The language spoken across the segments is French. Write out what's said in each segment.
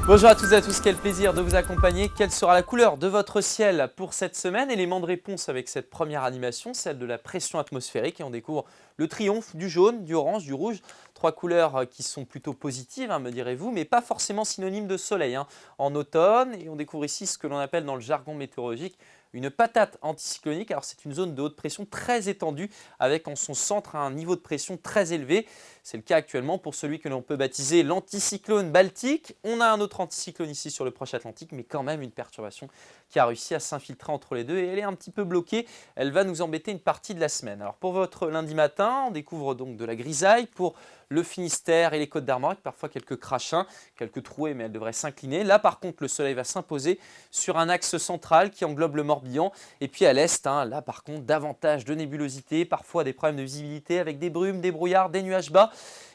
Bonjour à toutes et à tous, quel plaisir de vous accompagner. Quelle sera la couleur de votre ciel pour cette semaine? Élément de réponse avec cette première animation, celle de la pression atmosphérique. Et on découvre le triomphe du jaune, du orange, du rouge. Trois couleurs qui sont plutôt positives, me direz-vous, mais pas forcément synonymes de soleil en automne. Et on découvre ici ce que l'on appelle dans le jargon météorologique une patate anticyclonique. Alors c'est une zone de haute pression très étendue avec en son centre un niveau de pression très élevé. C'est le cas actuellement pour celui que l'on peut baptiser l'anticyclone baltique. On a un autre anticyclone ici sur le proche Atlantique, mais quand même une perturbation qui a réussi à s'infiltrer entre les deux et elle est un petit peu bloquée. Elle va nous embêter une partie de la semaine. Alors pour votre lundi matin, on découvre donc de la grisaille pour le Finistère et les Côtes d'Armor, avec parfois quelques crachins, quelques trouées, mais elle devrait s'incliner. Là par contre, le soleil va s'imposer sur un axe central qui englobe le Morbihan. Et puis à l'est, là par contre, davantage de nébulosité, parfois des problèmes de visibilité avec des brumes, des brouillards, des nuages bas.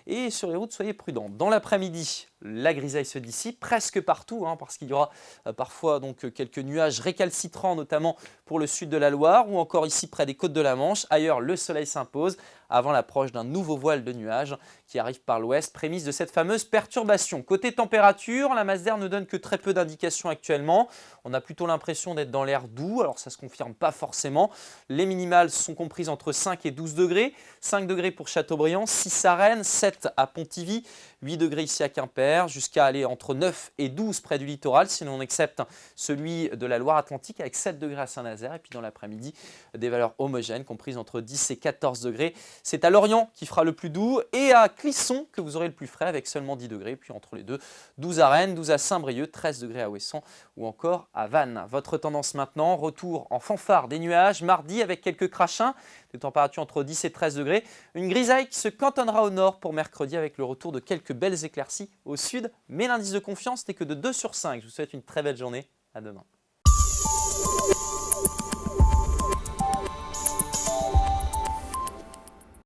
Et sur les routes, soyez prudents. Dans l'après-midi, la grisaille se dissipe presque partout, parce qu'il y aura parfois donc quelques nuages récalcitrants, notamment pour le sud de la Loire ou encore ici près des côtes de la Manche. Ailleurs, le soleil s'impose avant l'approche d'un nouveau voile de nuages qui arrive par l'ouest, prémisse de cette fameuse perturbation. Côté température, la masse d'air ne donne que très peu d'indications actuellement. On a plutôt l'impression d'être dans l'air doux, alors ça ne se confirme pas forcément. Les minimales sont comprises entre 5 et 12 degrés. 5 degrés pour Châteaubriand, 6 à Rennes, 7 à Pontivy, 8 degrés ici à Quimper, jusqu'à aller entre 9 et 12 près du littoral, si l'on accepte celui de la Loire-Atlantique avec 7 degrés à Saint-Nazaire. Et puis dans l'après-midi, des valeurs homogènes comprises entre 10 et 14 degrés. C'est à Lorient qui fera le plus doux et à Clisson que vous aurez le plus frais avec seulement 10 degrés. Puis entre les deux, 12 à Rennes, 12 à Saint-Brieuc, 13 degrés à Ouessant ou encore à Vannes. Votre tendance maintenant, retour en fanfare des nuages, mardi avec quelques crachins, des températures entre 10 et 13 degrés. Une grisaille qui se cantonnera au nord pour mercredi avec le retour de quelques belles éclaircies au sud. Mais l'indice de confiance n'est que de 2 sur 5. Je vous souhaite une très belle journée. À demain.